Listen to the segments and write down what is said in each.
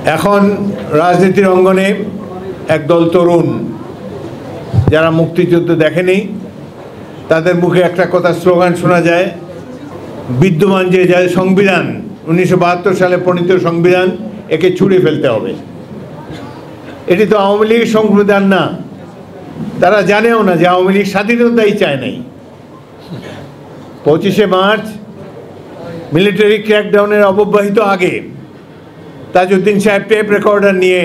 এখন রাজনীতির অঙ্গনে একদল তরুণ যারা মুক্তিযুদ্ধ দেখেনি তাদের মুখে একটা কথা স্লোগান শোনা যায়, বিদ্যমান যে সংবিধান 1972 সালে প্রণীত সংবিধান একে ছুঁড়ে ফেলতে হবে। এটি তো আওয়ামী লীগের সংবিধান না, তারা জানেও না যে আওয়ামী লীগ স্বাধীনতাই চায় নাই। 25শে মার্চ মিলিটারি ক্র্যাকডাউনের অব্যবহিত আগে তাজউদ্দিন সাহেব টেপ রেকর্ডার নিয়ে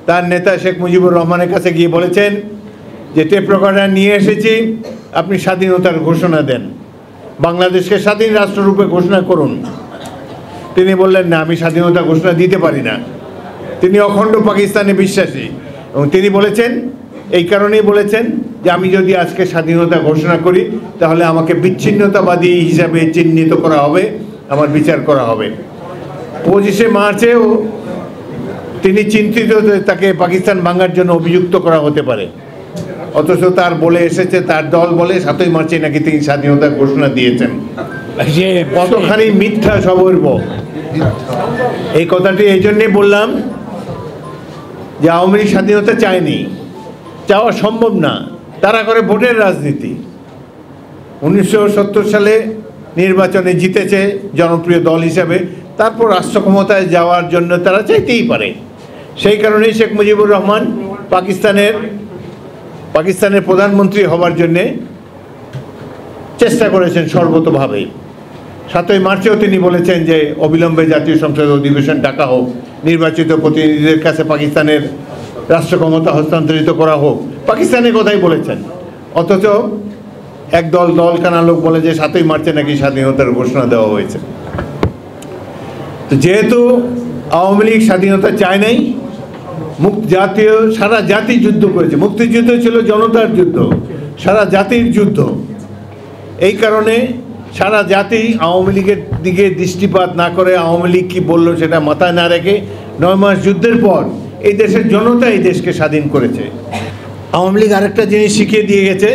তার নেতা শেখ মুজিবুর রহমানের কাছে গিয়ে বলেছেন যে টেপ রেকর্ডার নিয়ে এসেছি, আপনি স্বাধীনতার ঘোষণা দেন, বাংলাদেশকে স্বাধীন রাষ্ট্ররূপে ঘোষণা করুন। তিনি বললেন না, আমি স্বাধীনতা ঘোষণা দিতে পারি না। তিনি অখণ্ড পাকিস্তানে বিশ্বাসী এবং তিনি বলেছেন, এই কারণেই বলেছেন যে আমি যদি আজকে স্বাধীনতা ঘোষণা করি তাহলে আমাকে বিচ্ছিন্নতাবাদী হিসাবে চিহ্নিত করা হবে, আমার বিচার করা হবে। 25শে মার্চেও তিনি চিন্তিত যে তাকে পাকিস্তান ভাঙার জন্য অভিযুক্ত করা হতে পারে, অথচ তার বলে এসেছে, তার দল বলে 7ই মার্চে নাকি তিনি স্বাধীনতার ঘোষণা দিয়েছেন। কতখানি মিথ্যা সবর্ব! এই কথাটি এই জন্যে বললাম যে আওয়ামী লীগ স্বাধীনতা চায়নি, চাওয়া সম্ভব না। তারা করে ভোটের রাজনীতি। 1970 সালে নির্বাচনে জিতেছে জনপ্রিয় দল হিসাবে, তারপর রাষ্ট্র ক্ষমতায় যাওয়ার জন্য তারা চাইতেই পারে। সেই কারণেই শেখ মুজিবুর রহমান পাকিস্তানের প্রধানমন্ত্রী হবার জন্যে চেষ্টা করেছেন সর্বতোভাবে। 7ই মার্চেও তিনি বলেছেন যে অবিলম্বে জাতীয় সংসদ অধিবেশন ডাকা হোক, নির্বাচিত প্রতিনিধিদের কাছে পাকিস্তানের রাষ্ট্র ক্ষমতা হস্তান্তরিত করা হোক, পাকিস্তানের কথাই বলেছেন। অথচ একদল দলকানা লোক বলে যে 7ই মার্চে নাকি স্বাধীনতার ঘোষণা দেওয়া হয়েছে। তো যেহেতু আওয়ামী লীগ স্বাধীনতা চায় নাই, সারা জাতি যুদ্ধ করেছে। মুক্তিযুদ্ধ ছিল জনতার যুদ্ধ, সারা জাতির যুদ্ধ। এই কারণে সারা জাতি আওয়ামী লীগের দিকে দৃষ্টিপাত না করে, আওয়ামী লীগ কী বললো সেটা মাথায় না রেখে 9 মাস যুদ্ধের পর এই দেশের জনতা এই দেশকে স্বাধীন করেছে। আওয়ামী লীগ আরেকটা জিনিস শিখিয়ে দিয়ে গেছে,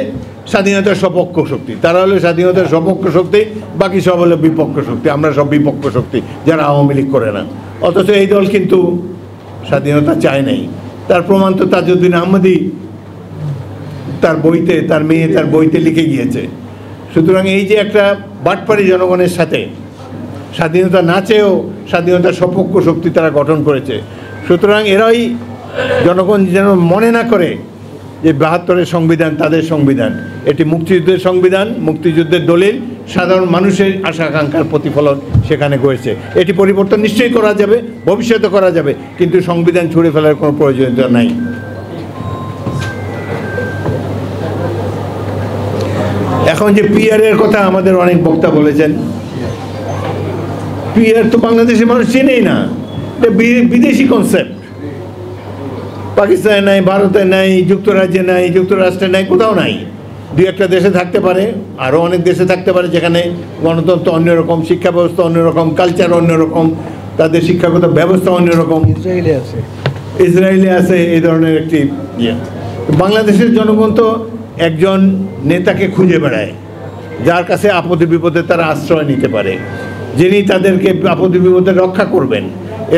স্বাধীনতার সপক্ষ শক্তি। তারা হলো স্বাধীনতার সপক্ষ শক্তি, বাকি সব হলো বিপক্ষ শক্তি। আমরা সব বিপক্ষ শক্তি যারা আওয়ামী লীগ করে না। অথচ এই দল কিন্তু স্বাধীনতা চায় নাই। তার প্রমাণ তো তাজউদ্দিন আহমদই তার বইতে, তার মেয়ে তার বইতে লিখে গিয়েছে। সুতরাং এই যে একটা বাটপাড়ি জনগণের সাথে স্বাধীনতা না চেয়েও স্বাধীনতার সপক্ষ শক্তি তারা গঠন করেছে। সুতরাং এরাই জনগণ যেন মনে না করে যে 72-এর সংবিধান তাদের সংবিধান, এটি মুক্তিযুদ্ধের সংবিধান, মুক্তিযুদ্ধের দলিল, সাধারণ মানুষের আশা আকাঙ্ক্ষার প্রতিফলন সেখানে হয়েছে। এটি পরিবর্তন নিশ্চয়ই করা যাবে, ভবিষ্যতে করা যাবে, কিন্তু সংবিধান ছুঁড়ে ফেলার কোনো প্রয়োজনীয়তা নাই। এখন যে পিআরের কথা আমাদের অনেক বক্তা বলেছেন, পিআর তো বাংলাদেশের মানুষ চেনেই না, এটা বিদেশি কনসেপ্ট। পাকিস্তানে নাই, ভারতে নাই, যুক্তরাজ্যে নাই, যুক্তরাষ্ট্রে নাই, কোথাও নাই। 2-1টা দেশে থাকতে পারে, আরও অনেক দেশে থাকতে পারে যেখানে গণতন্ত্র অন্যরকম, শিক্ষা ব্যবস্থা অন্যরকম, কালচার অন্যরকম, তাদের শিক্ষাগত ব্যবস্থা অন্যরকম। ইসরায়েলে আছে এই ধরনের একটি ইয়ে। বাংলাদেশের জনগণ তো একজন নেতাকে খুঁজে বেড়ায় যার কাছে আপদে বিপদে তারা আশ্রয় নিতে পারে, যিনি তাদেরকে আপদে বিপদে রক্ষা করবেন,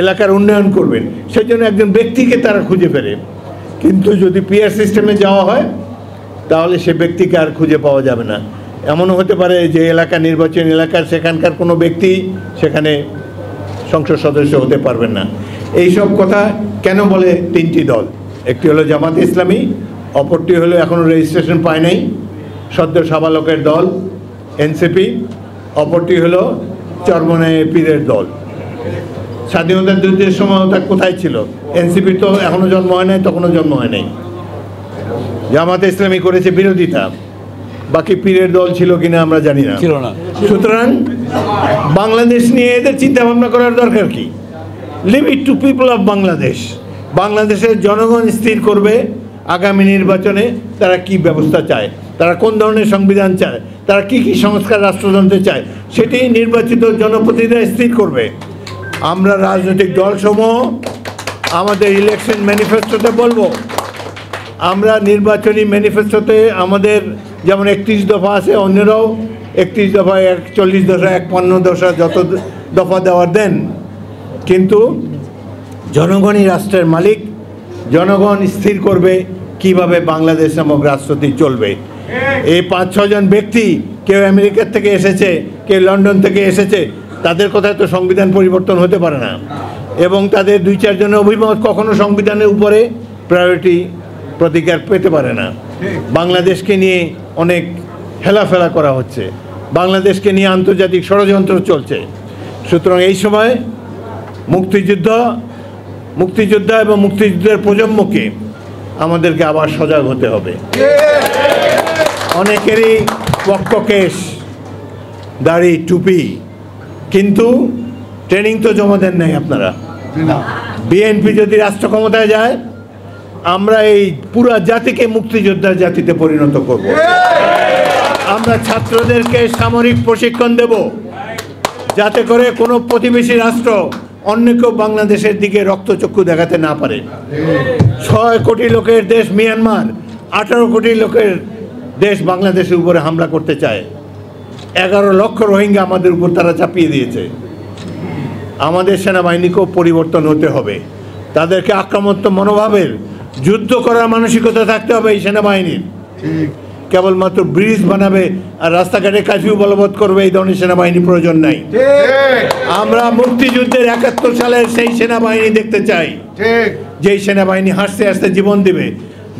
এলাকার উন্নয়ন করবেন। সেই জন্য একজন ব্যক্তিকে তারা খুঁজে ফেরে। কিন্তু যদি পিআর সিস্টেমে যাওয়া হয় তাহলে সে ব্যক্তিকে আর খুঁজে পাওয়া যাবে না। এমনও হতে পারে যে এলাকা নির্বাচন এলাকার সেখানকার কোনো ব্যক্তি সেখানে সংসদ সদস্য হতে পারবেন না। এই সব কথা কেন বলে 3টি দল? একটি হলো জামাত ইসলামী, অপরটি হলো এখনও রেজিস্ট্রেশন পায় নাই সদ্য সাবালকের দল এনসিপি, অপরটি হলো চরমনায় পীরের দল। স্বাধীনতার যুদ্ধের সময় তা কোথায় ছিল? এনসিপি তো এখনও জন্ম হয় নাই, তখনও জন্ম হয় নাই। জামাতে ইসলামী করেছে বিরোধিতা, বাকি পীরের দল ছিল কিনা আমরা জানি না। সুতরাং বাংলাদেশ নিয়ে এদের চিন্তা ভাবনা করার দরকার কি? Leave it to people of Bangladesh. বাংলাদেশের জনগণ স্থির করবে আগামী নির্বাচনে তারা কি ব্যবস্থা চায়, তারা কোন ধরনের সংবিধান চায়, তারা কি কি সংস্কার রাষ্ট্রযন্ত্রে চায়, সেটি নির্বাচিত জনপ্রতিনিধিরা স্থির করবে। আমরা রাজনৈতিক দলসমূহ আমাদের ইলেকশন ম্যানিফেস্টোতে বলবো, আমরা নির্বাচনী ম্যানিফেস্টোতে আমাদের যেমন 31 দফা আছে, অন্যরাও 31 দফা, 41 দফা, 51 দফা, যত দফা দেওয়ার দেন, কিন্তু জনগণই রাষ্ট্রের মালিক, জনগণ স্থির করবে কিভাবে বাংলাদেশ নামক রাষ্ট্রটি চলবে। এই 5-6 জন ব্যক্তি, কেউ আমেরিকার থেকে এসেছে, কেউ লন্ডন থেকে এসেছে, তাদের কথায় তো সংবিধান পরিবর্তন হতে পারে না, এবং তাদের 2-4 জনের অভিমত কখনো সংবিধানের উপরে প্রায়োরিটি প্রতিকার পেতে পারে না। বাংলাদেশকে নিয়ে অনেক হেলাফেলা করা হচ্ছে, বাংলাদেশকে নিয়ে আন্তর্জাতিক ষড়যন্ত্র চলছে। সুতরাং এই সময় মুক্তিযোদ্ধা এবং মুক্তিযুদ্ধের প্রজন্মকে আমাদেরকে আবার সজাগ হতে হবে। অনেকেরই বক্ষকেশ, দাড়ি, টুপি, কিন্তু ট্রেনিং তো জমা দেন নাই আপনারা। বিএনপি যদি রাষ্ট্র ক্ষমতায় যায়, আমরা এই পুরা জাতিকে মুক্তিযোদ্ধার জাতিতে পরিণত করব। আমরা ছাত্রদেরকে সামরিক প্রশিক্ষণ দেব, যাতে করে কোনো প্রতিবেশী রাষ্ট্র অন্য কেউ বাংলাদেশের দিকে রক্তচক্ষু দেখাতে না পারে। 6 কোটি লোকের দেশ মিয়ানমার, 18 কোটি লোকের দেশ বাংলাদেশের উপরে হামলা করতে চায়। 11 লক্ষ রোহিঙ্গা আমাদের উপর তারা চাপিয়ে দিয়েছে। আমাদের সেনাবাহিনীকেও পরিবর্তন হতে হবে, তাদেরকে আক্রমণাত্মক মনোভাবের, যুদ্ধ করার মানসিকতা থাকতে হবে এই সেনাবাহিনীর। কেবলমাত্র ব্রিজ বানাবে আর রাস্তাঘাটে কারফিউ বলবৎ করবে, এই ধরনের সেনাবাহিনী প্রয়োজন নাই। আমরা মুক্তিযুদ্ধের 71 সালের সেই সেনাবাহিনী দেখতে চাই, যেই সেনাবাহিনী হাসতে হাসতে জীবন দেবে,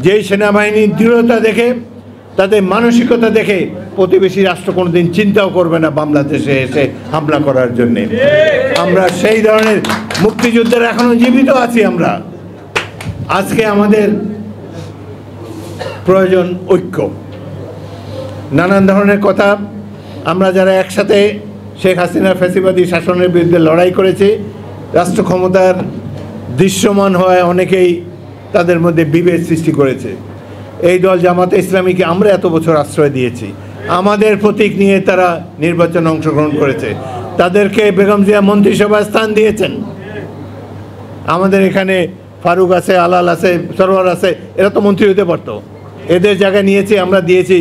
যেই সেনাবাহিনীর দৃঢ়তা দেখে, তাদের মানসিকতা দেখে প্রতিবেশী রাষ্ট্র কোনোদিন চিন্তাও করবে না বাংলাদেশে এসে হামলা করার জন্যে। আমরা সেই ধরনের মুক্তিযুদ্ধের এখনো জীবিত আছি। আমরা আজকে আমাদের প্রয়োজন ঐক্য। নানান ধরনের কথা, আমরা যারা একসাথে শেখ হাসিনার ফ্যাসিবাদী শাসনের বিরুদ্ধে লড়াই করেছি, রাষ্ট্র ক্ষমতার দৃশ্যমান হওয়ায় অনেকেই তাদের মধ্যে বিভেদ সৃষ্টি করেছে। এই দল জামাতে ইসলামীকে আমরা এত বছর আশ্রয় দিয়েছি, আমাদের প্রতীক নিয়ে তারা নির্বাচনে অংশগ্রহণ করেছে, তাদেরকে বেগম জিয়া মন্ত্রিসভায় স্থান দিয়েছেন। আমাদের এখানে ফারুক আছে, আলাল আছে, সরোয়ার আছে, এরা তো মন্ত্রী হতে পারতো, এদের জায়গায় নিয়েছি, আমরা দিয়েছি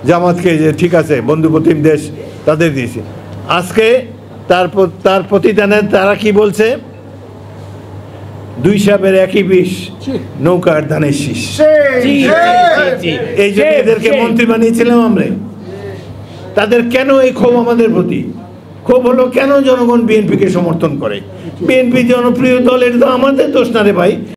জামাতকে, যে ঠিক আছে বন্ধুপ্রতিম দেশ, তাদের দিয়েছি। আজকে তার প্রতিদানে তারা কি বলছে, 2 সাপের একই বিষ, নৌকার ধানের শীষ। এই জন্য এদেরকে মন্ত্রী বানিয়েছিলাম আমরা। তাদের কেন এই ক্ষোভ আমাদের প্রতি? ক্ষোভ হলো কেন জনগণ বিএনপিকে সমর্থন করে? বিএনপি জনপ্রিয় দল, এটা তো আমাদের দোষ না রে ভাই।